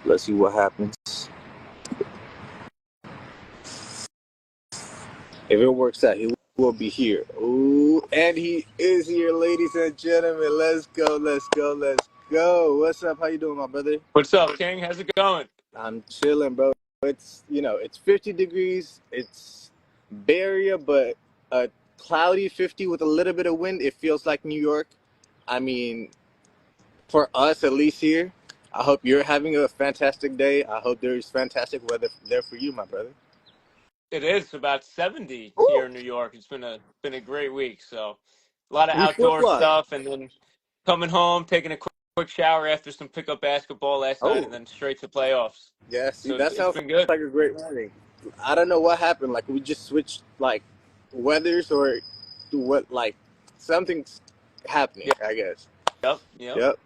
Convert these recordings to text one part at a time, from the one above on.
Let's see what happens. If it works out, he will be here. Ooh, and he is here, ladies and gentlemen. Let's go, let's go, let's go. What's up? How you doing, my brother? What's up, King? How's it going? I'm chilling, bro. It's 50 degrees. It's Bay Area, but a cloudy 50 with a little bit of wind. It feels like New York. I mean, for us, at least here. I hope you're having a fantastic day. I hope there's fantastic weather there for you, my brother. It is about 70 Woo! here in New York. It's been a great week. So a lot of We flip outdoor flop. stuff, and then coming home, taking a quick shower after some pickup basketball last night, Oh, and then straight to playoffs. yeah. See, So that it's sounds been good. like a great morning. I don't know what happened. Like we just switched like weathers or what like something's happening, Yeah. I guess. Yep. Yep. Yep.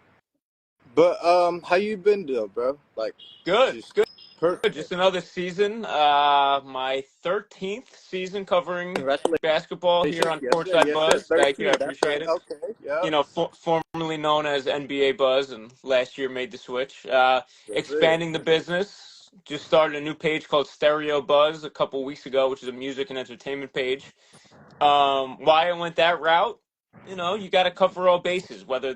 But how you been doing, bro? Like Good. just Good. perfect. Just another season. My 13th season covering Congratulations. basketball here on Yes, sir. Courtside Yes, sir. Buzz. Thank you. I 13. That's appreciate right. it. Okay. Yep. Formerly known as NBA Buzz, and last year made the switch. Yes, sir. Expanding the business. Just started a new page called Stereo Buzz a couple weeks ago, which is a music and entertainment page. Why I went that route? You got to cover all bases. Whether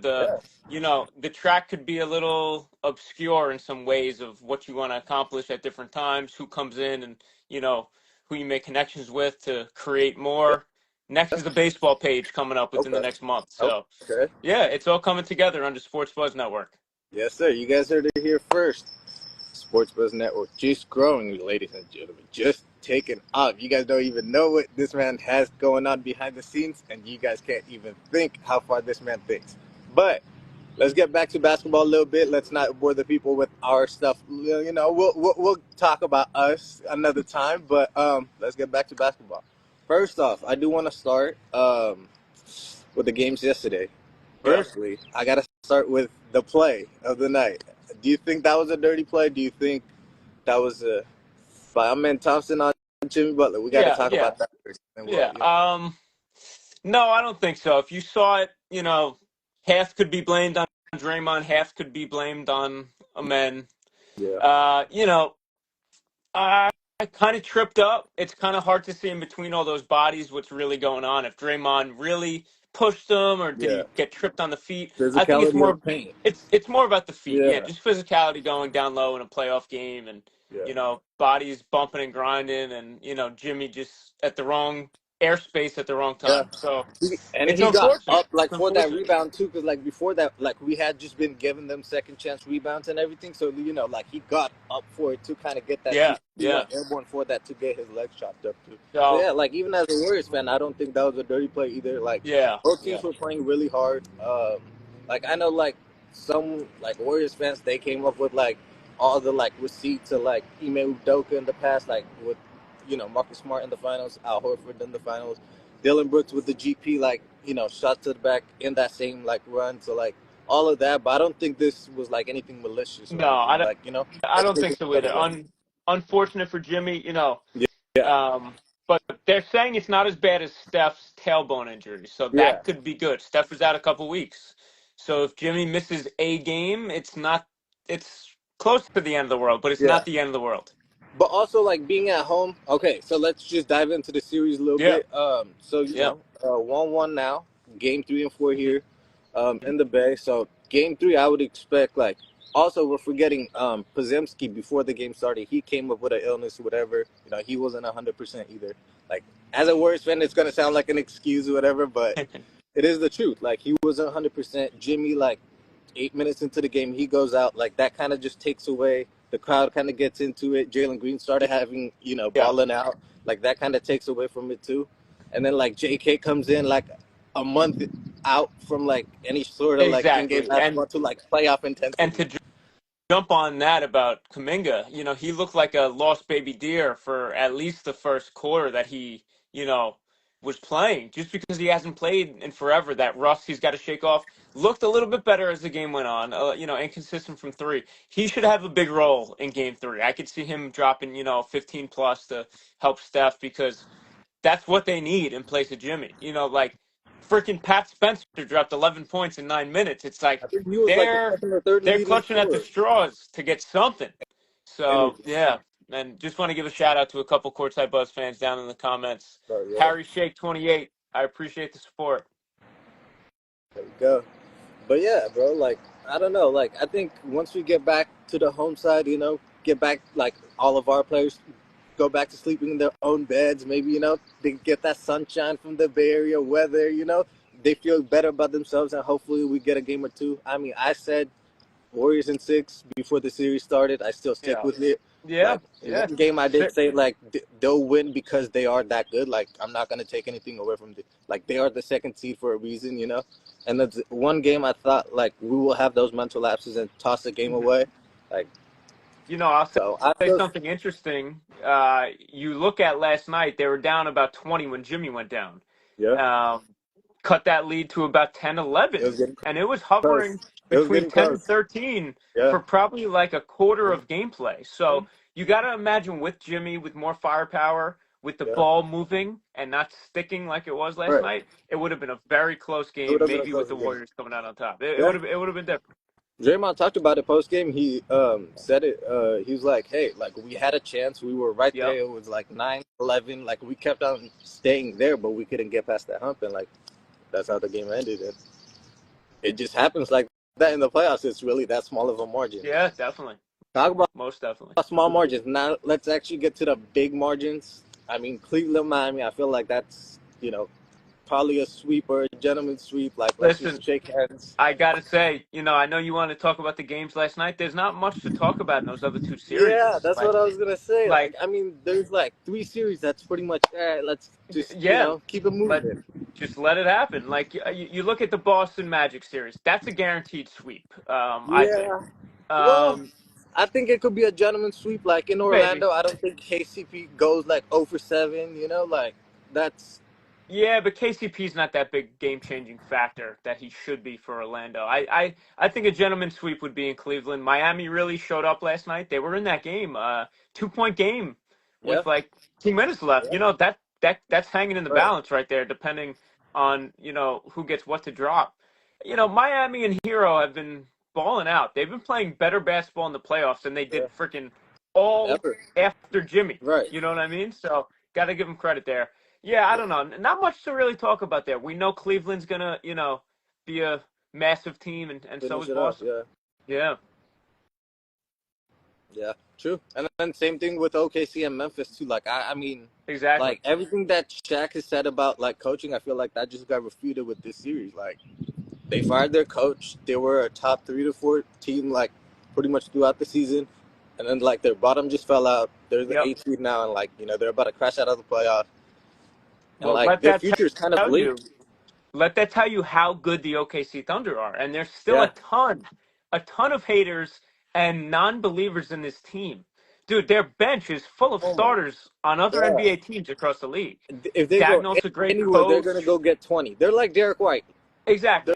Yeah. the track could be a little obscure in some ways of what you want to accomplish at different times, who comes in, and who you make connections with to create Yeah. more. Next is the baseball page coming up within the Okay. next month. So, Okay. yeah, it's all coming together under Sports Buzz Network. Yes, sir. You guys heard it here first. Sports Buzz Network just growing, ladies and gentlemen, just taking off. You guys don't even know what this man has going on behind the scenes, and you guys can't even think how far this man thinks. But let's get back to basketball a little bit. Let's not bore the people with our stuff. We'll talk about us another time. But let's get back to basketball. First off, I do want to start with the games yesterday. Yep. Firstly, I got to start with the play of the night. Do you think that was a dirty play? Do you think that was by Amen Thompson on Jimmy Butler? We got to Yeah, talk yeah, about that first. And yeah. No, I don't think so. If you saw it, half could be blamed on Draymond, half could be blamed on Amen. yeah, Uh, you know, I kind of tripped up. It's kind of hard to see in between all those bodies what's really going on. If Draymond really pushed him, or did yeah, he get tripped on the feet? I think it's physicality more. of paint. It's more about the feet. Yeah, Yeah, just physicality going down low in a playoff game, and yeah. bodies bumping and grinding, and Jimmy just at the wrong airspace at the wrong Yeah, time. So and it's he got unfortunate. up like It's for that unfortunate. rebound too, because like before that, like we had just been giving them second chance rebounds and everything. So like he got up for it to kind of get that Yeah, too. He yeah. went airborne for that to get his legs chopped up too. So So yeah, like even as a Warriors fan, I don't think that was a dirty play either. Like yeah, both yeah. teams were playing really hard. Like I know like some like Warriors fans, they came up with like all the like receipts of like Ime Udoka in the past, like with Marcus Smart in the finals, Al Horford in the finals. Dylan Brooks with the GP, like, shot to the back in that same, like, run. So, like, all of that. But I don't think this was, like, anything malicious or No, I anything. don't. Like, I let's don't take think it so step either. away. Unfortunate for Jimmy. Yeah. Yeah. But they're saying it's not as bad as Steph's tailbone injury, so Yeah. that could be good. Steph was out a couple weeks, so if Jimmy misses a game, it's not. It's close to the end of the world, but it's Yeah. not the end of the world. But also, like, being at home. Okay, so let's just dive into the series a little Yeah, bit. So, yeah. 1-1 now. Game 3 and 4 Mhm. here in the Bay. So, game 3, I would expect, like, also, we're forgetting Pozemski before the game started. He came up with an illness, whatever. He wasn't 100% either. Like, as a Warriors fan, it's going to sound like an excuse or whatever, but it is the truth. Like, he wasn't 100%. Jimmy, like, 8 minutes into the game, he goes out. Like, that kind of just takes away. The crowd kind of gets into it. Jalen Green started having, Yeah, balling out. Like, that kind of takes away from it, too. And then, like, JK comes in, like, a month out from, like, any sort of, like, in-game exactly. basketball to, like, playoff And intensity. to jump on that about Kuminga, he looked like a lost baby deer for at least the first quarter that he, was playing. Just because he hasn't played in forever, that rust he's got to shake off. Looked a little bit better as the game went on. Inconsistent from three. He should have a big role in game three. I could see him dropping, 15 plus to help Steph because that's what they need in place of Jimmy. Like freaking Pat Spencer dropped 11 points in 9 minutes. It's like I think he was like the they're second or third they're leading clutching at the scorer. straws to get something. And it So just, yeah, and just want to give a shout out to a couple Courtside Buzz fans down in the comments. bro, yeah, Harry Shake 28. I appreciate the support. there we go. But yeah, bro, like I don't know, like I think once we get back to the home side, get back like all of our players go back to sleeping in their own beds. Maybe they get that sunshine from the Bay Area weather. They feel better about themselves, and hopefully we get a game or two. I mean, I said Warriors in six before the series started. I still stick Yeah, with it. yeah, Like in yeah. one game, I did say like they'll win because they are that good. Like I'm not gonna take anything away from the like they are the second seed for a reason. And that's one game I thought like we will have those mental lapses and toss the game Mhm. away. Like I'll so, I say feel something interesting. You look at last night; they were down about 20 when Jimmy went down. yeah, Um, cut that lead to about 10, it 11, was getting and it was close. hovering It was between getting 10 and close. 13 Yeah. for probably like a quarter of gameplay. So you got to imagine with Jimmy, with more firepower, with the Yeah. ball moving and not sticking like it was last Right. night, it would have been a very close It would game, have been a maybe with closer the game. Warriors coming out on top. It Yeah. would have been different. Draymond talked about it post game. He said it. He was like, "Hey, like we had a chance. We were right there. Yep. It was like 9-11. Like we kept on staying there, but we couldn't get past that hump. And like that's how the game ended. And it just happens like that in the playoffs. It's really that small of a margin. Yeah, definitely. Talk about Most definitely. small margins. Now let's actually get to the big margins. I mean, Cleveland, Miami. I feel like that's probably a sweep or a gentleman's sweep. Like let's Listen, just shake hands. I gotta say, I know you want to talk about the games last night. There's not much to talk about in those other two Yeah, series. that's what I was gonna say. Like, Like, I mean, there's like three series that's pretty much. Let's just yeah, keep it let moving. just let it happen. Like, you look at the Boston Magic series. That's a guaranteed sweep. I think. Yeah. Well, Um, I think it could be a gentleman's sweep. Like in maybe. Orlando, I don't think KCP goes like 0 for 7. Like that's Yeah, but KCP's not that big game changing factor that he should be for Orlando. I think a gentleman's sweep would be in Cleveland. Miami really showed up last night. They were in that game, 2 point game yeah, with like 2 minutes left. yeah, That's hanging in the right, balance right there, depending on who gets what to drop. Miami and Hero have been balling out. They've been playing better basketball in the playoffs than they yeah, did freaking all ever, after Jimmy. right. You know what I mean? So got to give them credit there. Yeah, I Yeah. don't know. Not much to really talk about there. We know Cleveland's gonna, be a massive team, and so Finish is it off. Boston. Yeah, Yeah, yeah, true. And then same thing with OKC and Memphis too. Like I mean, exactly. like everything that Shaq has said about like coaching, I feel like that just got refuted with this series. Like they fired their coach. They were a top 3 to 4 team, like pretty much throughout the season, and then like their bottom just fell out. They're the Yep. 8th seed now, and like they're about to crash out of the playoff, and Well, like let their that future is kind of tell bleak. you. Let that tell you how good the OKC Thunder are. And there's still Yeah. a ton of haters and non-believers in this team. Dude, their bench is full of Oh my. starters on other Yeah. NBA teams across the league. If they go Dagnall's a great anywhere, they're gonna coach. go get 20. They're like Derek White. They're Exactly.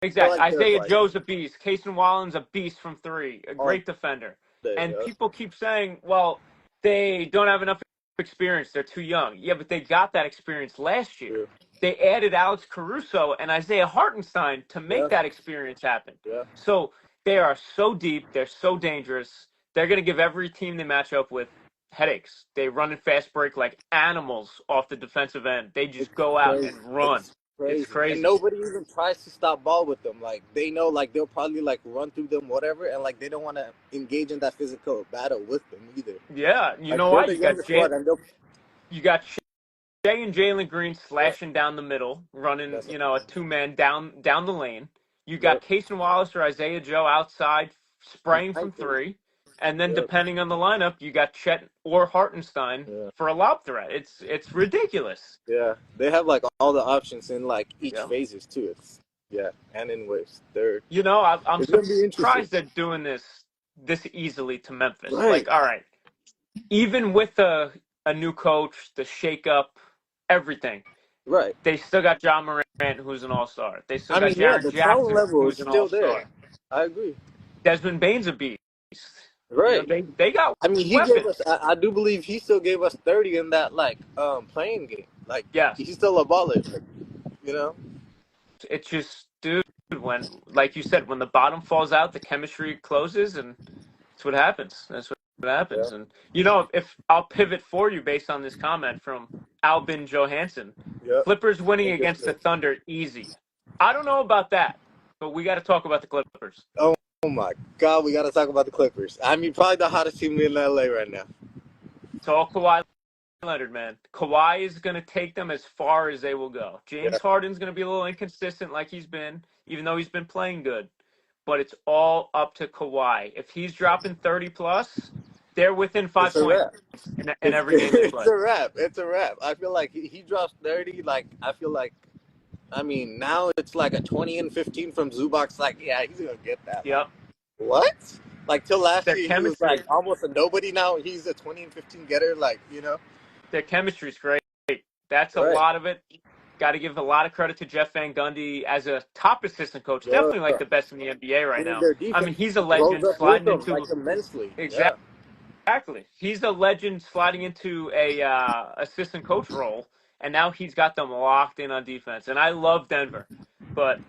Exactly. like Derek Isaiah White. Joe's a beast. Casey Wallen's a beast from three, a All great defender. day. And Yeah. people keep saying, well, they don't have enough experience. They're too young. Yeah, but they got that experience last year. True. They added Alex Caruso and Isaiah Hartenstein to make Yeah. that experience happen. Yeah. So they are so deep. They're so dangerous. They're going to give every team they match up with headaches. They run and fast break like animals off the defensive end. They It's just go out crazy. and run. It's It's crazy. And crazy. nobody even tries to stop ball with them. Like they know like they'll probably like run through them, whatever, and like they don't want to engage in that physical battle with them either. Yeah, you Like know they're what? the youngest squad and they'll You got Shea and Jalen Green yeah, slashing down the middle, running, that's a two-man down the lane. You got yep. Casey Wallace or Isaiah Joe outside spraying from Behind them. three. And then Yep. depending on the lineup, you got Chet or Hartenstein Yeah. for a lob threat. It's ridiculous. Yeah. They have like all the options in like each Yeah. phases too. It's yeah, and in waves. They're I'm it's gonna be interesting. surprised they're doing this easily to Memphis. Right. Like, all right, even with a new coach, the shakeup, everything. Right. They still got John Morant, who's an all-star. They still I got mean, yeah, Jaren the talent Jackson, level is who's an still all-star. there. I agree. Desmond Bane's a beast. Right. They got I mean, he gave weapons. us. I do believe he still gave us 30 in that like playing game. Like Yes. he's still a baller. Like, you know. it's just, dude, when, like you said, when the bottom falls out, the chemistry closes, and that's what happens. That's what Yeah, happens. And, you know, if I'll pivot for you based on this comment from Albin Johansson, yeah. Clippers winning against the Interesting. Thunder, easy. I don't know about that, but we got to talk about the Clippers. Oh, oh my God, we got to talk about the Clippers. I mean, probably the hottest team in LA right now. It's all Kawhi Leonard, man. Kawhi is going to take them as far as they will go. Yeah, James Harden's going to be a little inconsistent like he's been, even though he's been playing good. But it's all up to Kawhi. If he's dropping 30 plus, they're within it's 5 points a wrap. in every game they It's play. a wrap. It's a wrap. I feel like he drops 30. Like I feel like, I mean, now it's like a 20 and 15 from Zubac. Like, yeah, he's gonna get that. Like, Yep. what? Like till last Their year, he was like chemistry. almost a nobody. Now he's a 20 and 15 getter. Like, you know, Their chemistry's great. That's a right? lot of it. Got to give a lot of credit to Jeff Van Gundy as a top assistant coach. Yeah. Definitely like the best in the NBA right Meaning now. their I mean, defense he's a rose legend up with sliding them like into immensely. Yeah, exactly. Exactly. He's a legend sliding into a assistant coach role, and now he's got them locked in on defense. And I love Denver, but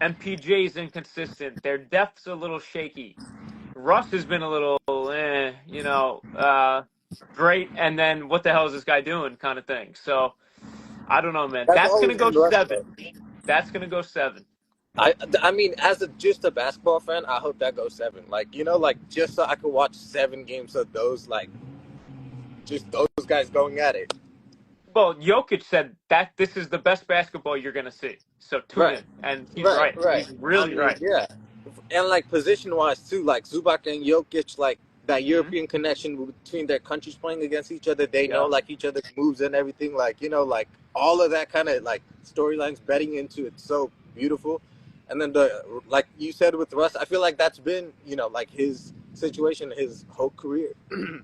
MPJ is inconsistent. Their depth's a little shaky. Russ has been a little, great, and then what the hell is this guy doing, kind of thing. So I don't know, man. that's That's gonna always go been Russ 7. though. That's gonna go 7. I mean, as just a basketball fan, I hope that goes 7. Like, you know, like just so I could watch 7 games of those, like just those guys going at it. Well, Jokic said that this is the best basketball you're gonna see. So tune Right, in, and he's right, right. right. He's I really mean, right. yeah, and like position wise too, like Zubac and Jokic, like that Hmm. European connection between their countries playing against each other. They know Yep. like each other's moves and everything. Like, you know, like all of that kind of like storylines betting into it. So beautiful. And then the like you said with Russ, I feel like that's been, you know, like his situation his whole career.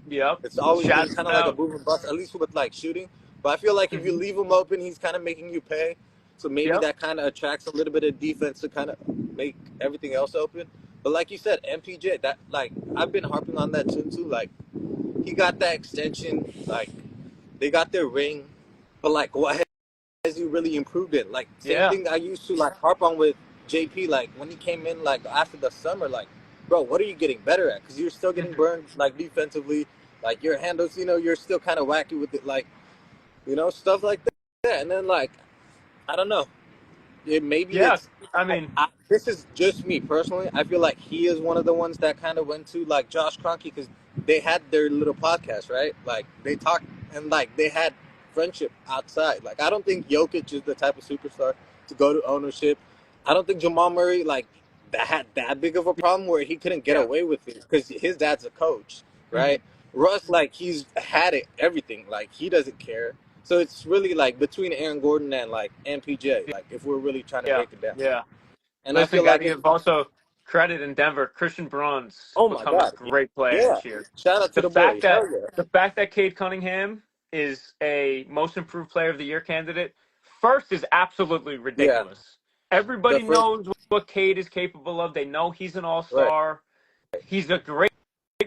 Yep. It's always been Shout kind of like a out. boom and bust, at least with like shooting. But I feel like if you Hmm. leave him open, he's kind of making you pay. So maybe Yep. that kind of attracts a little bit of defense to kind of make everything else open. But like you said, MPJ, that like I've been harping on that too. Like he got that extension, like they got their ring, but like what has he really improved it? Like same Yeah. thing I used to like harp on with JP. Like when he came in, like after the summer, like bro, what are you getting better at? Because you're still getting Hmm. burned like defensively, like your handles, you know, you're still kind of wacky with it, like you know stuff like that. And then like I don't know, maybe Yeah. it's I mean, this is just me personally. I feel like he is one of the ones that kind of went to like Josh Kroenke because they had their little podcast, right? Like they talked and like they had friendship outside. Like I don't think Jokic is the type of superstar to go to ownership. I don't think Jamal Murray like that had that big of a problem where he couldn't get yeah. away with it because his dad's a coach, Hmm. right? Russ like he's had it everything. Like he doesn't care. So it's really like between Aaron Gordon and like MPJ, like if we're really trying to Yeah. break it down. Yeah. And I Listen, feel got like to it's give also credit in Denver. Christian Braun's oh my become a god, great player yeah! this year. Shout out to The the boy, fact that hell yeah, the fact that Cade Cunningham is a most improved player of the year candidate first is absolutely yeah. ridiculous. The Everybody first knows what Cade is capable of. They know he's an right, all-star. He's a great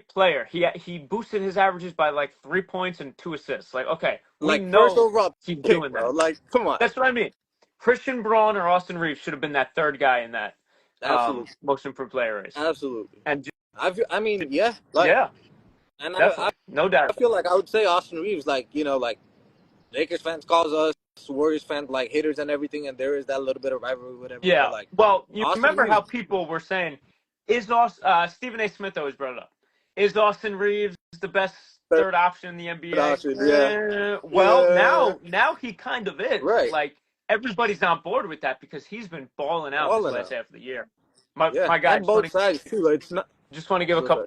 player. He boosted his averages by like 3 points and 2 assists. Like, okay, we like first know overall he's pick, doing bro. that. Like, come on, That's what I mean. Christian Braun or Austin Reeves should have been that third guy in that absolutely, most improved player race. absolutely. And I mean, yeah, like, yeah, and definitely, no I doubt. feel like I would say Austin Reeves, like you know, like Lakers fans calls us Warriors fans like haters and everything, and there is that little bit of rivalry, whatever. But Yeah. like Well, you Austin remember Reeves, how people were saying, is Stephen A. Smith always brought it up. Is Austin Reeves the best third third option in the NBA? option, yeah, Well, yeah, now he kind of is. right, Like everybody's on board with that because he's been balling out this all in last all, half of the year. My yeah, my guy, and both sides too. Like, it's not just want to give a so couple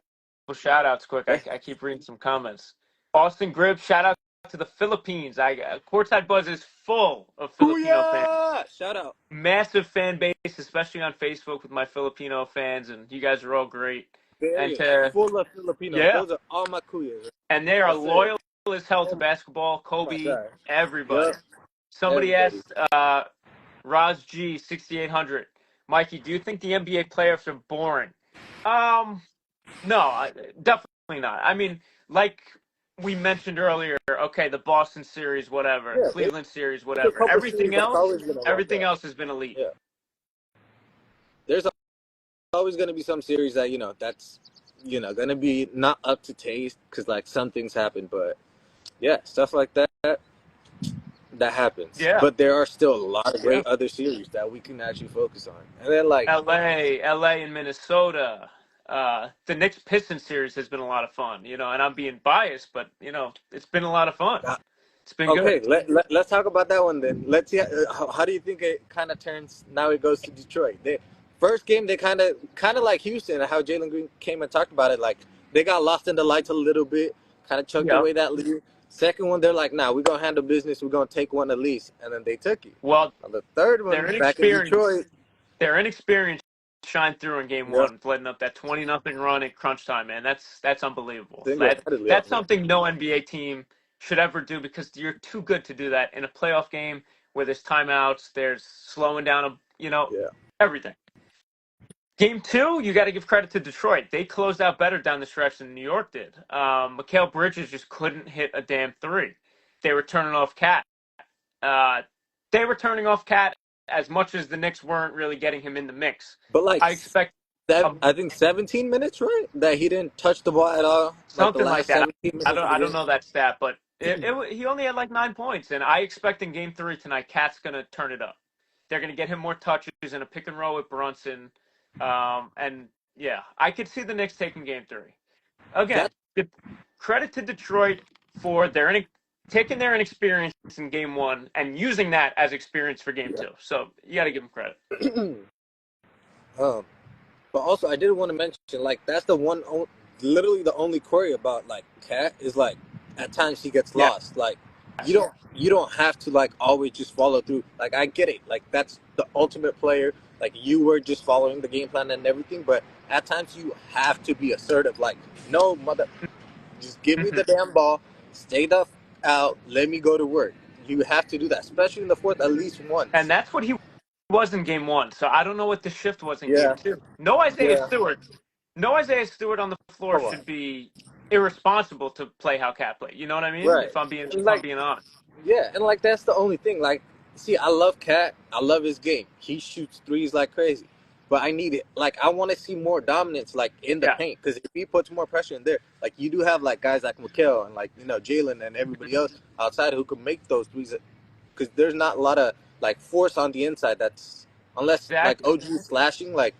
sorry. shout outs quick. Yeah. I keep reading some comments. Austin Gribb, shout out to the Philippines. Courtside Buzz is full of Filipino fans. Booyah! Shout out. Massive fan base, especially on Facebook with my Filipino fans, and you guys are all great. Bay And Area, to full of Filipinos. yeah, Those are all my kuyas. and they are That's it. loyal as hell to Oh basketball. my Kobe, god. Yep. everybody. Somebody Everybody. asked Raz G 6800, Mikey, do you think the NBA playoffs are boring? Um, no, definitely not. I mean, like we mentioned earlier, okay, the Boston series, whatever, Yeah. Cleveland series, There's a whatever. couple series that's always gonna rock Everything out. else has been elite. Yeah. there's always going to be some series that that's going to be not up to taste because like some things happen, but yeah, stuff like that happens. Yeah, But there are still a lot of yeah. great other series that we can actually focus on. And then like, LA and Minnesota. The Knicks Pistons series has been a lot of fun, and I'm being biased, but it's been a lot of fun. uh, It's been good. okay, let's talk about that one then. Let's see how do you think it kind of turns now it goes to Detroit. They first game they kind of like Houston and how Jalen Green came and talked about it, like they got lost in the lights a little bit, kind of chucked Yeah. away that lead. Second one they're like, nah, we're gonna handle business, we're gonna take one at least, and then they took it. Well, On the third their one back in inexperience, Detroit, their inexperience shined through in game yeah, one, letting up that 20-0 run at crunch time, man. That's unbelievable. single That handedly that's almost. something no NBA team should ever do because you're too good to do that in a playoff game where there's timeouts, there's slowing down, Yeah, everything. Game two, you got to give credit to Detroit. They closed out better down the stretch than New York did. Mikal Bridges just couldn't hit a damn three. They were turning off Cat. Uh, they were turning off Cat as much as the Knicks weren't really getting him in the mix. but like I expect I think 17 minutes, right? That he didn't touch the ball at all, like the something like last that. 17 I minutes don't of the I don't game. know that stat, but he only had like 9 points, and I expect in Game Three tonight, Cat's gonna turn it up. They're gonna get him more touches in a pick and roll with Brunson, and yeah, I could see the Knicks taking Game Three. Again, That credit to Detroit for taking their inexperience in Game One and using that as experience for Game yeah. Two. So you got to give them credit. um, but also I did want to mention like that's literally the only query about like Cat is like at times he gets Yes, lost. Like you don't have to like always just follow through. Like I get it. Like that's the ultimate player. Like you were just following the game plan and everything, but at times you have to be assertive. Like no mother, just give me hmm the damn ball, stay the out, let me go to work. You have to do that, especially in the fourth, at least and once. that's what he was in Game One. So I don't know what the shift was in Game Yeah, Two. No Isaiah yeah. Stewart. No Isaiah Stewart on the floor Come on, should be irresponsible to play how Cat played. You know what I mean? right? If I'm being And if I'm like, being honest. yeah, and like that's the only thing. Like, see, I love Cat. I love his game. He shoots threes like crazy. But I need it. Like, I want to see more dominance, like in the Yeah. paint. Because if he puts more pressure in there, like you do have like guys like Mikal and like Jalen and everybody else outside who can make those threes. Because there's not a lot of like force on the inside. That's unless like Exactly. OG is slashing, like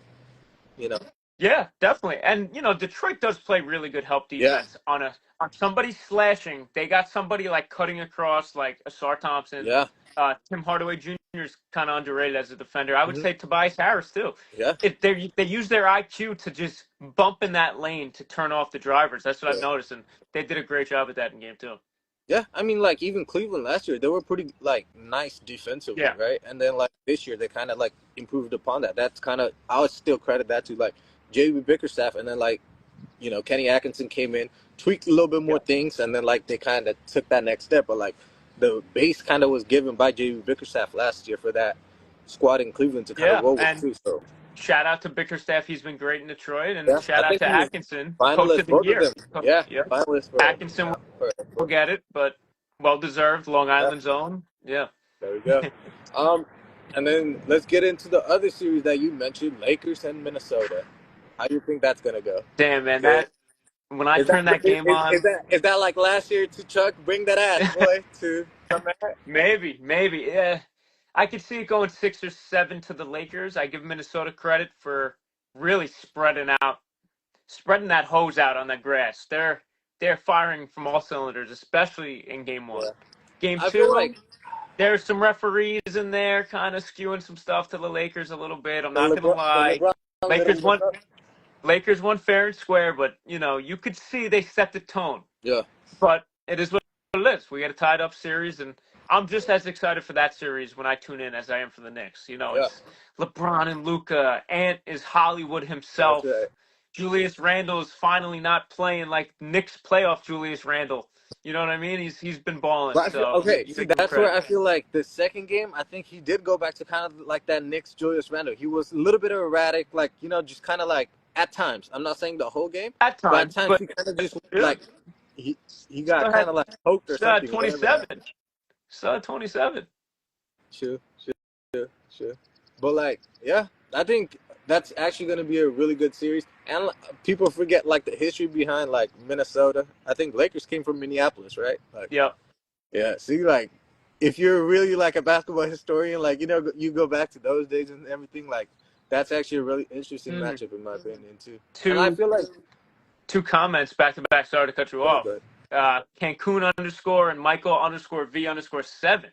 you know, Yeah, definitely. And Detroit does play really good help yeah, defense on somebody slashing. They got somebody like cutting across like Asar Thompson. yeah, Tim Hardaway Jr. is kind of underrated as a defender. I would hmm say Tobias Harris too. yeah, If they use their IQ to just bump in that lane to turn off the drivers. That's what I've yeah. noticed, and they did a great job at that in game two. Yeah, I mean, like even Cleveland last year, they were pretty like nice defensively, Yeah, right? And then like this year, they kind of like improved upon that. That's kind of I would still credit that to like JB Bickerstaff, and then like Kenny Atkinson came in, tweaked a little bit yeah, more things, and then like they kind of took that next step. But like the base kind of was given by JB Bickerstaff last year for that squad in Cleveland to kind of yeah. roll with And too. So shout out to Bickerstaff. He's been great in Detroit, and yeah, I shout out think to he was Atkinson, Coach of finalist, the both of Year. them. Yeah, Yeah, finalist for Atkinson yeah will for get it, but well deserved. Long yeah. Island zone. Yeah. There we go. Um, and then let's get into the other series that you mentioned, Lakers and Minnesota. How do you think that's gonna go? Damn, man, Eh, that when I Is that turned that game is on, that like last year to Chuck? Bring that ass, boy, to come back. maybe, yeah, I could see it going 6 or 7 to the Lakers. I give Minnesota credit for really spreading that hose out on the grass. They're firing from all cylinders, especially in game one. Yeah, Game I feel two, like there's some referees in there kind of skewing some stuff to the Lakers a little bit. I'm the not gonna lie. LeBron little Lakers mess won. up. Lakers won fair and square, but you could see they set the tone. Yeah, But it is what it is. We got a tied up series, and I'm just as excited for that series when I tune in as I am for the Knicks. yeah, It's LeBron and Luca. Ant is Hollywood that's right. himself. Julius Randle is finally not playing like Knicks playoff Julius Randle. You know what I mean? He's been balling, But I feel so okay. you See, gotta give him that's where credit. I feel like the second game. I think he did go back to kind of like that Knicks Julius Randle. He was a little bit erratic, like just kind of like at times. I'm not saying the whole game, At but at times, times but he kind of just yeah, like he he got still kind had of like poked or still had something, whatever that. 27. Still had 27. Sure, sure, sure. But like, yeah, I think that's actually going to be a really good series. And people forget like the history behind like Minnesota. I think Lakers came from Minneapolis, right? Like, Yep. yeah. See, like, if you're really like a basketball historian, like you go back to those days and everything. Like, that's actually a really interesting Mm. matchup in my opinion too. And I Two feel like, two comments back to back. Sorry to cut you go ahead, off. go ahead. Cancun underscore and Michael underscore V underscore 7.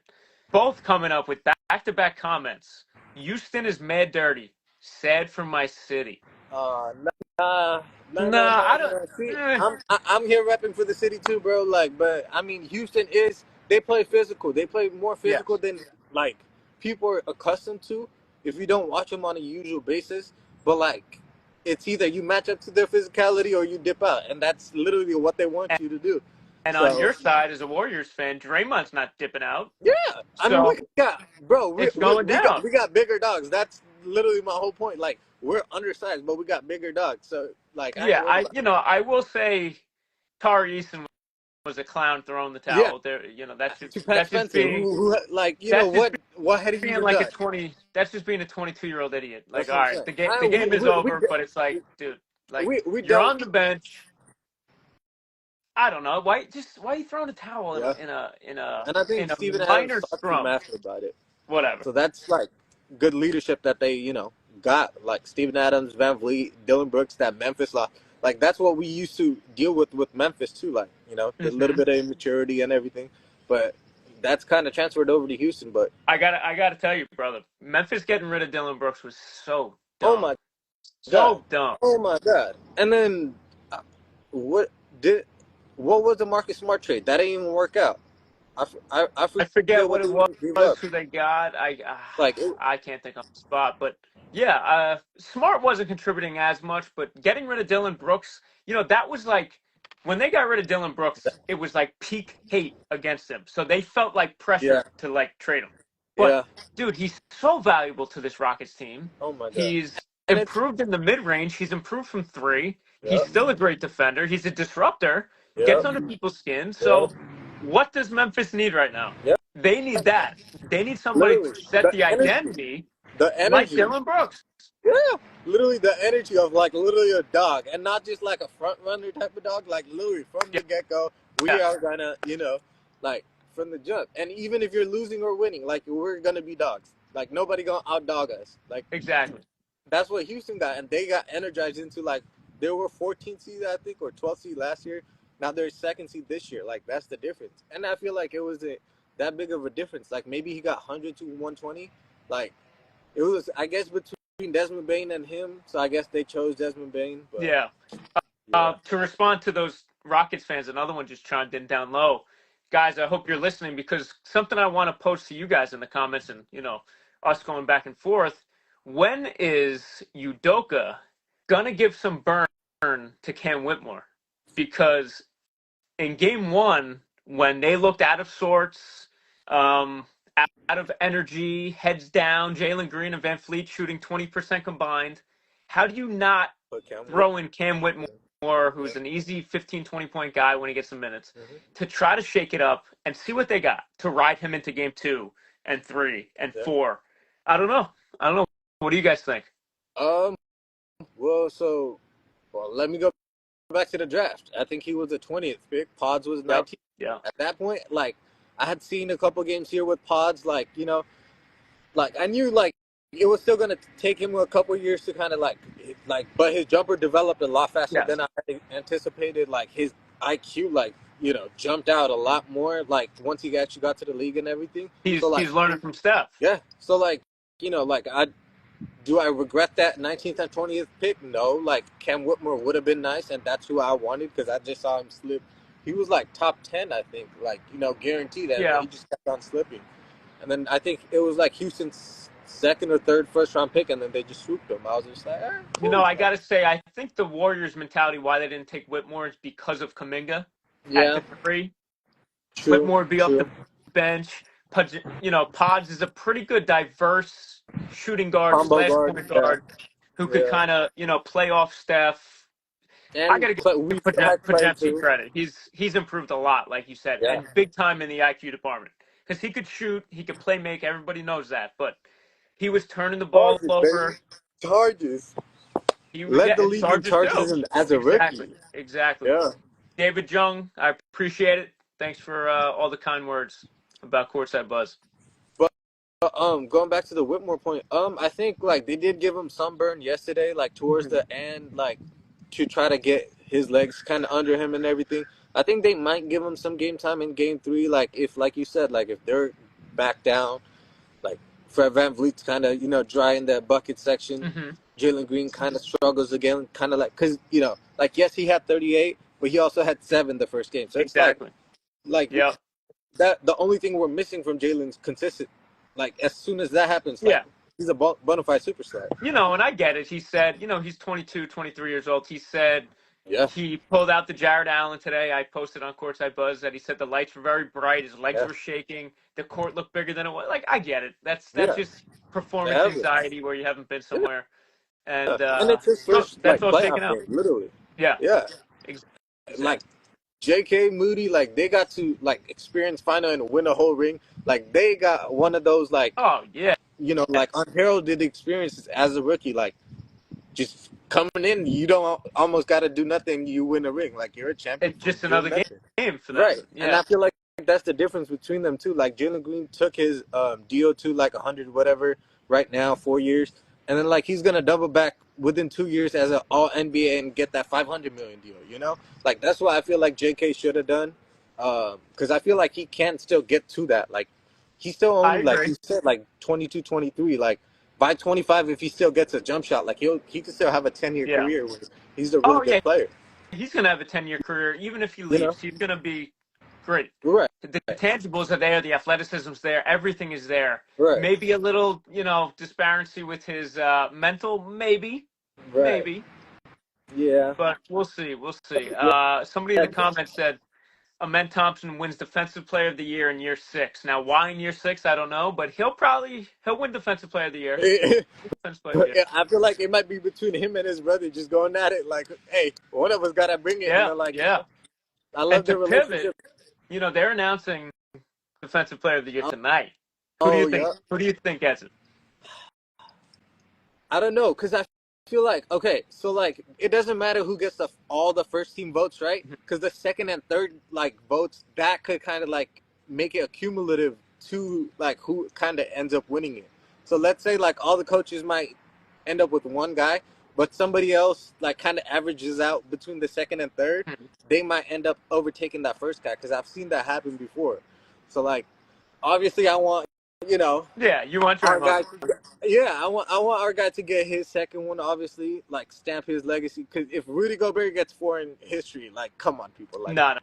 Both coming up with back to back comments. Houston is mad dirty. Sad for my city. Uh, nah, no, no, Nah, no, I don't. no. See, Eh, I'm here repping for the city too, bro. Like, but I mean, Houston is they play physical. They play more physical yes. than like people are accustomed to. If you don't watch them on a usual basis, but like, it's either you match up to their physicality or you dip out, and that's literally what they want And, you to do. and on So your side, as a Warriors fan, Draymond's not dipping out. yeah, I mean, we So got bro, it's going down. we got bigger dogs. That's literally my whole point. Like, we're undersized, but we got bigger dogs. So like, I ain't Yeah, worried about. I will say Tari Eason was a clown throwing the Yeah, towel. There, to Pat Spencer, who like that's just what had he being even like a done? 20. That's just being a 22-year-old idiot. Like, That's all what I'm right, saying. the game is We over, but it's like, dude, like we you're don't. on the bench. I don't know why are you throwing a towel in a Yeah, in a in a and I think in a Steven Adams minor talked to him scrum. after about it. Whatever. So that's like good leadership that they got like Steven Adams, Van Vliet, Dylan Brooks, that Memphis lost. Like that's what we used to deal with Memphis too. Like the little Hmm. bit of immaturity and everything, but that's kind of transferred over to Houston. But I gotta tell you, brother, Memphis getting rid of Dylan Brooks was so oh dumb, my god, so dumb. oh my god, and then uh, what did what was the Marcus Smart trade? That didn't even work out. I I forget forget what what it they even gave was, up. who they got. Like it, I can't think on the spot, but yeah, Smart wasn't contributing as much, but getting rid of Dylan Brooks, that was like when they got rid of Dylan Brooks, it was like peak hate against him. So they felt like yeah, pressure to like trade him. But yeah. dude, he's so valuable to this Rockets team. Oh my god. He's And it's improved in the mid range. He's improved from three. He's yep, still a great defender. He's a disruptor. Gets yep, under people's skin. yep, So what does Memphis need right now? yep. They need that. They need somebody to Literally, set the the energy, identity the like energy. Dylan Brooks. Yeah, literally the energy of like literally a dog, and not just like a front runner type of dog. Like literally from the get go, we Yeah, are gonna, like from the jump. And even if you're losing or winning, like we're gonna be dogs. Like nobody gonna outdog us. Like exactly. that's what Houston got, and they got energized into like they were 14th seed, I think, or 12th seed last year. Now they're second seed this year. Like that's the difference, and I feel like it was that big of a difference. Like maybe he got 100 to 120. Like it was, I guess, between Desmond Bain and him. So I guess they chose Desmond Bain, but Yeah. yeah, To respond to those Rockets fans, another one just chimed in down low. Guys, I hope you're listening because something I want to post to you guys in the comments and, us going back and forth. When is Udoka going to give some burn to Cam Whitmore? Because in game one, when they looked out of sorts, um, out of energy, heads down, Jalen Green and Van Fleet shooting 20% combined, how do you not but Cam Whitmore, throw in Cam Whitmore, yeah, who's an easy 15, 20-point guy when he gets some minutes, hmm, to try to shake it up and see what they got to ride him into game 2 and 3 and yeah. 4? I don't know. I don't know. What do you guys think? Um, well, let me go back to the draft. I think he was the 20th pick. Pods was Yep. 19th. Yeah. At that point, like I had seen a couple games here with Pods, like like I knew like it was still gonna take him a couple years to kind of but his jumper developed a lot faster Yes. than I had anticipated. Like his IQ, like jumped out a lot more. Like once he actually got to the league and everything. So He's like learning from Steph. yeah, so like like I regret that 19th and 20th pick? No, like Cam Whitmore would have been nice, and that's who I wanted because I just saw him slip. He was like top 10, I think, like guaranteed that, but Yeah. he just kept on slipping. And then I think it was like Houston's second or third first round pick, and then they just swooped him. I was just like, cool. I got to say, I think the Warriors' mentality, why they didn't take Whitmore, is because of Kuminga at Yeah, the 3. true, Whitmore would be off true. the bench. Pods is a pretty good, diverse shooting guard Combo slash guard, point yeah, guard who could yeah. kind of, play off Steph. I And got to we give still had Clay Podziemski too. credit. He's improved a lot, like you said, Yeah, and big time in the IQ department because he could shoot, he could play make. Everybody knows that, but he was turning the Pods ball is over. crazy. Charges. Yeah, Led the and league in Chargers too. charges as a Exactly. rookie. Exactly. Yeah. David Jung, I appreciate it. Thanks for all the kind words about Courtside Buzz. But going back to the Whitmore point, I think like they did give him sunburn yesterday, like towards Mhm. the end, like to try to get his legs kind of under him and everything. I think they might give him some game time in game three, like if, like you said, like if they're back down, like Fred Van Vliet's kind of dry in that bucket section. Mhm. Jalen Green kind of struggles again, kind of like because like yes he had 38, but he also had 7 the first game, so it's Exactly. like Yep. that the only thing we're missing from Jalen's consistent. Like as soon as that happens, like Yeah. he's a bona fide superstar. And I get it. He said, he's 22, 23 years old. He said Yeah, he pulled out the Jared Allen today. I posted on Courtside Buzz that he said the lights were very bright. His legs yeah, were shaking. The court looked bigger than it was. Like, I get it. That's yeah. just performance Have it. anxiety where you haven't been Yeah, somewhere. And and it's his so first that's like all shaken playoff out. game, literally. Yeah. Yeah, like Exactly. J.K. Moody, like they got to like experience final and win a whole ring. Like they got one of those like Oh, yeah. like unheralded experiences as a rookie. Like just coming in, you don't almost got to do nothing. You win a ring. Like you're a champion It's for just doing another nothing. game for them. Right. And Yeah. I feel like that's the difference between them too. Like Jalen Green took his deal to like 100 whatever right now, 4 years, and then like he's gonna double back within 2 years as an All NBA and get that 500 million deal. Like that's what I feel like JK should have done, because I feel like he can still get to that. Like he's still I only like agree. you said like 22, 23. Like by 25, if he still gets a jump shot, like he could still have a 10-year Yeah. career where he's a really Oh, good yeah. player. He's going to have a 10-year career. Even if he You know. leaves, he's going to be great. Right. The tangibles are there. The athleticism's there. Everything is there. Right. Maybe a little, disparity with his mental. Maybe. Right. Maybe. Yeah. But we'll see. We'll see. Yeah. Somebody in the comments said, Amen Thompson wins Defensive Player of the Year in year 6. Now, why in year 6? I don't know, but he'll win Defensive Player of the Year. Defensive Player of the Year. I feel like it might be between him and his brother just going at it. Like, hey, one of us gotta bring it, and Yeah, they're like, yeah. I And love to their pivot, relationship. they're announcing Defensive Player of the Year Oh, tonight. Who do you oh, think? yeah. Who do you think gets it? I don't know, cause I feel like okay, so like it doesn't matter who gets all the first team votes, right? Mhm. Cause the second and third like votes that could kind of like make it accumulative to like who kind of ends up winning it. So let's say like all the coaches might end up with one guy, but somebody else like kind of averages out between the second and third. They might end up overtaking that first guy, because I've seen that happen before. So like obviously I want you know Yeah, you want your our vote. guy, yeah, I want our guy to get his second one. Obviously, like stamp his legacy. Because if Rudy Gobert gets 4 in history, like come on, people, like No,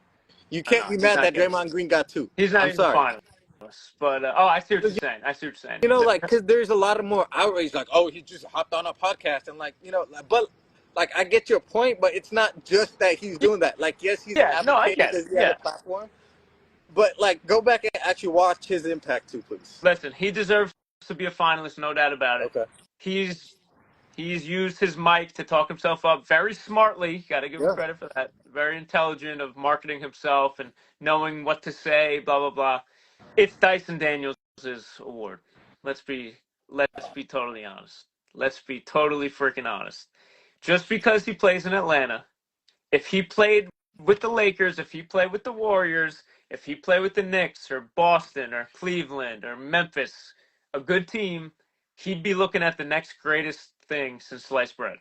you no, can't no. be He's mad not that getting it. Draymond Green got 2. He's not I'm even the sorry. finalist. But I see what you're saying. I see what you're saying. Like because there's a lot of more outrage. Like oh, he just hopped on a podcast and like but like I get your point, but it's not just that he's doing that. Like yes, he's Yeah, no, I advocating get it. because he has a Yeah. platform, but like go back and actually watch his impact too, please. Listen, he deserves to be a finalist, no doubt about it. Okay. He's he's used his mic to talk himself up very smartly. Got to give him Yeah. credit for that. Very intelligent of marketing himself and knowing what to say. Blah blah blah. It's Dyson Daniels' award. Let's be let's be totally honest. Let's be totally freaking honest. Just because he plays in Atlanta, if he played with the Lakers, if he played with the Warriors, if he played with the Knicks or Boston or Cleveland or Memphis, a good team, he'd be looking at the next greatest thing since sliced bread.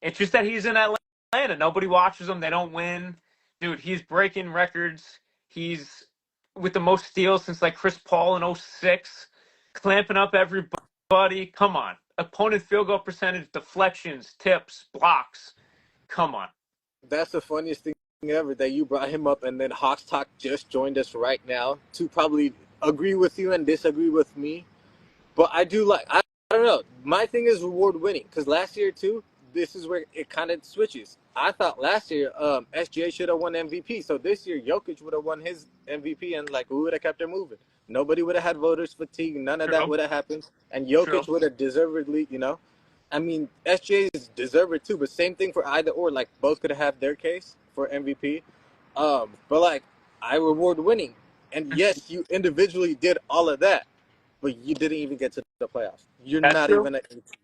It's just that he's in Atlanta. Nobody watches him. They don't win. Dude, he's breaking records. He's with the most steals since like Chris Paul in '06, clamping up everybody. Come on. Opponent field goal percentage, deflections, tips, blocks. Come on. That's the funniest thing ever that you brought him up, and then Hawks Talk just joined us right now to probably agree with you and disagree with me. But I do like I don't know. My thing is reward winning, because last year too, this is where it kind of switches. I thought last year SGA should have won MVP, so this year Jokic would have won his MVP, and like who would have kept it moving? Nobody would have had voters fatigue. None of that True. would have happened, and True. Jokic would have deservedly, I mean, SJ is deserved too, but same thing for either or. Like both could have their case for MVP. But like I reward winning, and yes, you individually did all of that, but you didn't even get to the playoffs. You're That's not true. even an 8 seed.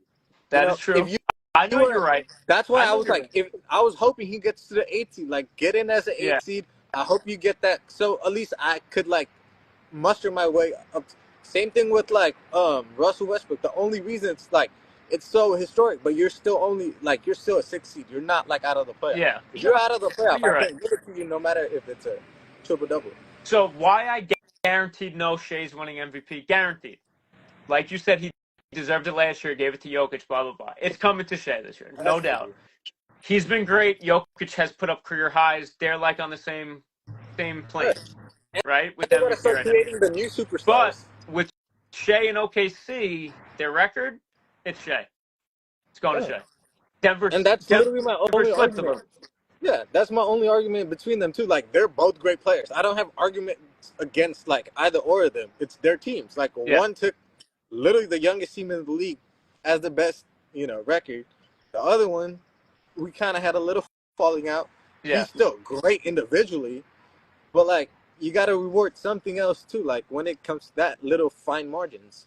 You That know, is if true. you I know you you're were, right. that's why I I know was you're like, right. if I was hoping he gets to the 8 seed, like get in as an Yeah, 8 seed. I hope you get that, so at least I could like muster my way up. Same thing with like Russell Westbrook. The only reason it's like it's so historic, but you're still only like you're still a 6 seed. You're not like out of the playoff. yeah. If No, you're out of the playoff, you're I right. can't give it to you no matter if it's a triple double. So why I guaranteed no Shea's winning MVP? Guaranteed. Like you said, he deserved it last year. Gave it to Jokic. Blah blah blah. It's coming to Shea this year, no Has to doubt. be. He's been great. Jokic has put up career highs. They're like on the same Yeah. plane, right, with They gotta MVP start right now. creating the new But superstars. with Shea and OKC, their record, it's Shea. It's going to Yeah. Shea. Denver, And that's literally my Denver only slipped a argument. little. Yeah, that's my only argument between them too. Like they're both great players. I don't have arguments against like either or of them. It's their teams. Like Yeah, one took literally the youngest team in the league as the best, record. The other one, we kind of had a little falling out. yeah. He's still great individually, but like you got to reward something else too. Like when it comes to that little fine margins.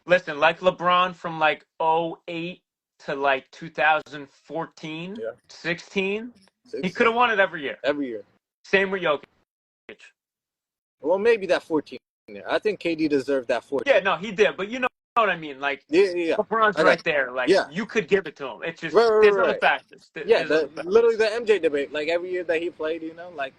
Listen, like LeBron from like '08 to like 2014, Yeah, 16, he could 16 have won it every year. every year. Same with Jokic. Well, maybe that 14 there. I think KD deserved that Yeah, 14. no, he did. But you know what I mean? Like, Yeah, yeah, yeah. LeBron's I got right there. Like, Yeah, you could give it to him. It's just, right, right, there's right, other right. factors. Yeah, There's other literally factors. the MJ debate. Like every year that he played, like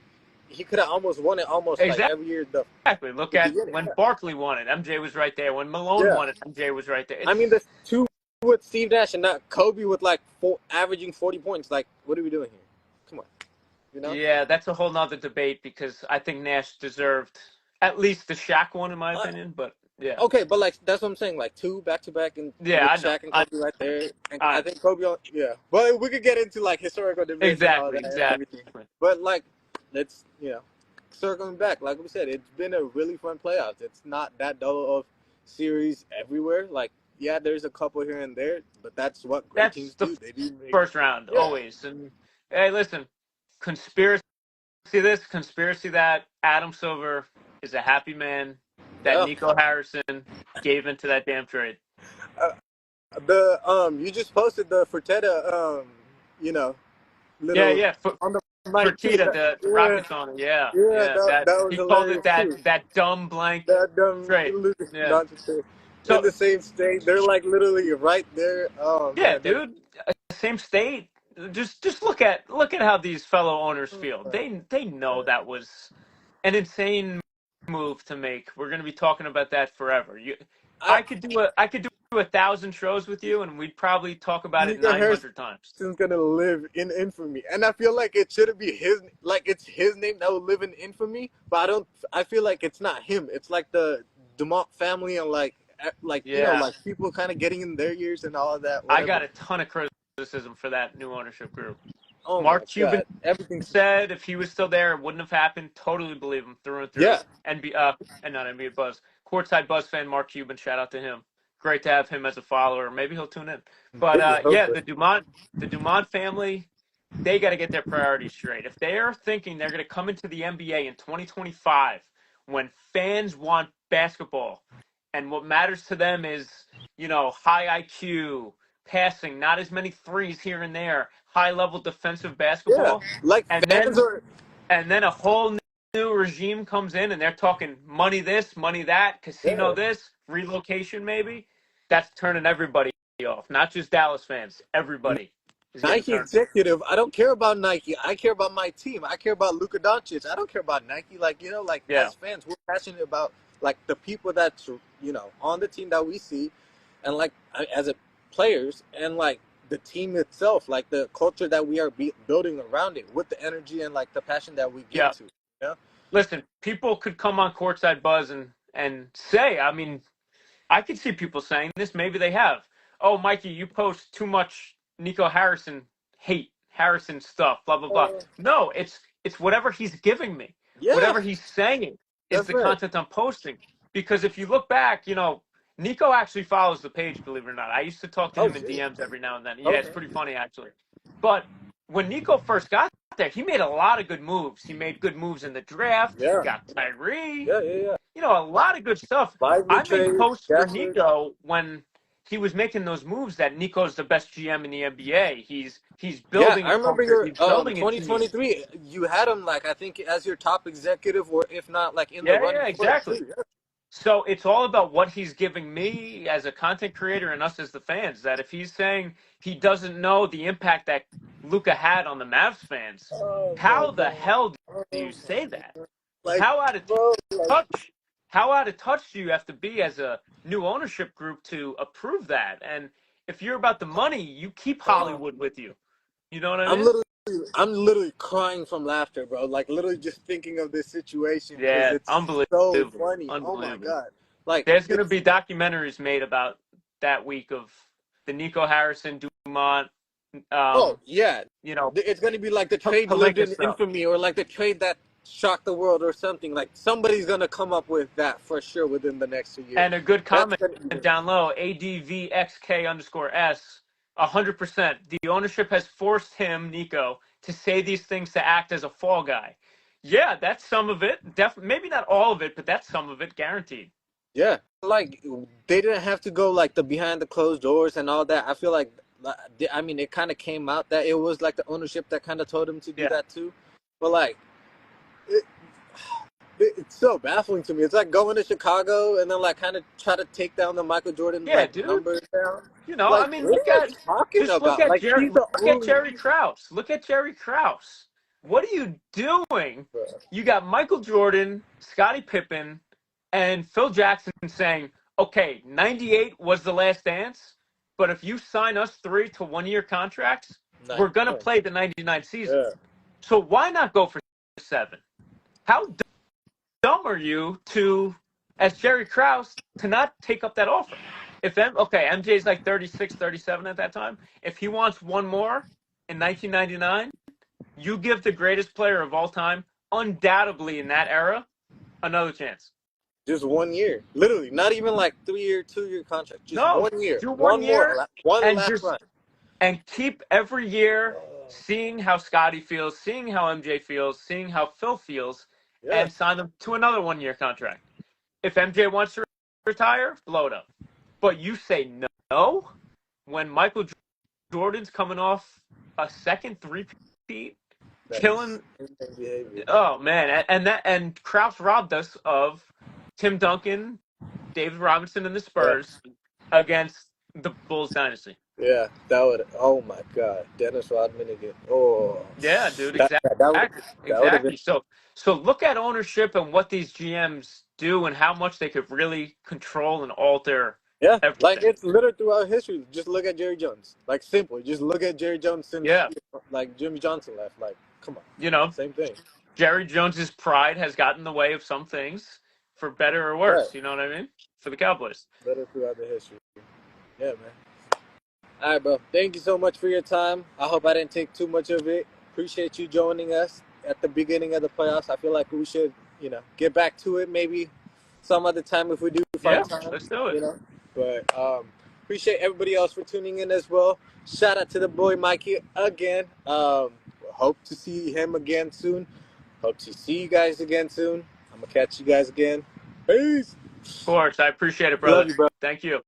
he could have almost won it. Almost like every year Exactly. Look the at beginning. when Barkley won it. MJ was right there. When Malone Yeah, won it, MJ was right there. I It's mean the two with Steve Nash and not Kobe with like averaging 40 points. Like, what are we doing here? Come on, you know. Yeah, that's a whole nother debate because I think Nash deserved at least the Shaq one, in my Uh, opinion. But yeah, okay, but like that's what I'm saying. Like two back to back and yeah, with I know. Shaq and Kobe right there, and I I think Kobe. Yeah, but we could get into like historical debates and all exactly, that and everything. exactly. But like, let's circling back. Like we said, it's been a really fun playoffs. It's not that dull of series everywhere. Like, yeah, there's a couple here and there, but that's what great That's teams the do. They do make. first round Yeah, always. And hey, listen, conspiracy this, conspiracy that. Adam Silver is a happy man that yeah. Nico Harrison gave into that damn trade. Uh, the you just posted the Fertitta you know Yeah, little yeah. on the mic too. Fertitta, the Yeah, Rockets on it. Yeah, yeah. yeah. That That that was he called it hilarious that too. that dumb blank That dumb trade. Luka Yeah. Doncic in So the same state. They're like literally right there. Oh yeah, man, that's dude, same state. Just look at how these fellow owners feel. They know that was an insane move to make. We're going to be talking about that forever. I I could do 1,000 shows with you, and we'd probably talk about it Nico Harrison's 900 times. gonna live in infamy, and I feel like it shouldn't be his. Like it's his name that will live in infamy, but I don't. I feel like it's not him. It's like the Dumont family and like Yeah, like people kind of getting in their years and all of that. I Whatever. got a ton of criticism for that new ownership group. Oh my Mark Cuban god, everything's said if he was still there, it wouldn't have happened. Totally believe him through and through. yeah. And not NBA Buzz, courtside Buzz fan Mark Cuban. Shout out to him. Great to have him as a follower. Maybe he'll tune in. But yeah, Hopefully. the Dumont family, they got to get their priorities straight. If they are thinking they're going to come into the NBA in 2025 when fans want basketball, and what matters to them is high IQ, passing, not as many threes here and there, high level defensive Yeah, basketball, like and fans then are. and then a whole new regime comes in and they're talking money this, money that, casino Yeah. this, relocation maybe. That's turning everybody off, not just Dallas fans. Everybody is getting Nike turned. executive. I don't care about Nike. I care about my team. I care about Luka Doncic. I don't care about Nike. Like like Yeah, as fans, we're passionate about like the people that's on the team that we see, and like as a players and like the team itself, like the culture that we are building around it with the energy and like the passion that we give yeah. to. You know? Listen, people could come on courtside Buzz and say, I mean, I could see people saying this. Maybe they have. Oh, Mikey, you post too much Nico Harrison hate, Harrison stuff, blah blah blah. Uh, No, it's whatever he's giving me, yeah, whatever he's saying is that's the right. content I'm posting. Because if you look back, Nico actually follows the page. Believe it or not, I used to talk to Oh him in shit. DMs every now and then. Yeah, it's Okay. pretty funny actually. But when Nico first got there, he made a lot of good moves. He made good moves in the draft. He Yeah. got Kyrie. Yeah. Yeah. Yeah. A lot of good stuff. Lively I made trade. posts for Gafford. Nico when he was making those moves that Nico's the best GM in the NBA. He's Yeah, building I a remember culture. your He's building a team. 2023. You had him like I think as your top executive, or if not like in the Yeah, running yeah, for it exactly. too. Yeah. So it's all about what he's giving me as a content creator and us as the fans. That if he's saying he doesn't know the impact that Luca had on the Mavs fans, Oh my how the god. hell Oh do you my say that? god. Like, How out of bro, like, touch? How out of touch do you have to be as a new ownership group to approve that? And if you're about the money, you keep oh, Hollywood with you. You know what I I'm mean? literally, I'm literally crying from laughter, bro. Like, literally just thinking of this situation because Yeah, it's so unbelievable, funny. Oh my unbelievable. god. Like, There's going to it's be documentaries made about that week of the Nico Harrison, Dumont, oh um, yeah, you know, it's gonna be like the trade lived Palenka in stuff. infamy, or like the trade that shocked the world, or something. Like somebody's gonna come up with that for sure within the next 2 years. And a good That's comment gonna be down low, ADVXK_S, 100%. The ownership has forced him, Nico, to say these things to act as a fall guy. Yeah, that's some of it. Maybe not all of it, but that's some of it, guaranteed. yeah. Like they didn't have to go like the behind the closed doors and all that. I feel like, I mean, it kind of came out that it was like the ownership that kind of told him to do Yeah. that too. But like, it, it's so baffling to me. It's like going to Chicago and then like kind of try to take down the Michael Jordan Yeah, like dude. numbers down. You know, I Like, mean, what are you talking look about? at Like, Jerry he's the look at only. Jerry Krause. Look at Jerry Krause. What are you doing? You got Michael Jordan, Scottie Pippen, and Phil Jackson saying, "Okay, 98 was the last dance, but if you sign us 3 to 1-year contracts, we're going to 99. play the 99 season. Yeah. So why not go for 7?" How dumb are you to, as Jerry Krause, to not take up that offer? MJ's like 36, 37 at that time. If he wants one more in 1999, you give the greatest player of all time, undoubtedly in that era, another chance. Just 1 year. Literally, not even like 3 year, 2 year contract. Just No, 1 year. do one One more. year One and last run. keep every year seeing how Scotty feels, seeing how MJ feels, seeing how Phil feels, Yeah. and sign them to another 1-year contract. If MJ wants to retire, blow it up. But you say no when Michael Jordan's coming off a second three-peat, That is killing. insane behavior. Oh man, and Krause robbed us of Tim Duncan, David Robinson, and the Yeah. Spurs against the Bulls dynasty. Yeah. That would. Oh my God. Dennis Rodman again. Oh. Yeah, dude, That exactly, that would that would have been. exactly. So look at ownership and what these GMs do and how much they could really control and alter Yeah. Like everything. it's littered throughout history. Just look at Jerry Jones. Like simple. Just look at Jerry Jones since Yeah, like Jimmy Johnson left. Like, come on. you know, Same thing. Jerry Jones's pride has gotten in the way of some things, for better or Right. worse. You know what I mean? For the Cowboys. Littered throughout the history. Yeah, man. All right, bro. Thank you so much for your time. I hope I didn't take too much of it. Appreciate you joining us at the beginning of the playoffs. I feel like we should, get back to it maybe some other time if we do Yeah, find time, let's do it. But appreciate everybody else for tuning in as well. Shout out to the boy Mikey again. Hope to see him again soon. Hope to see you guys again soon. I'm gonna catch you guys again. Peace. Of course, I appreciate it, Love brother. you, bro. Thank you.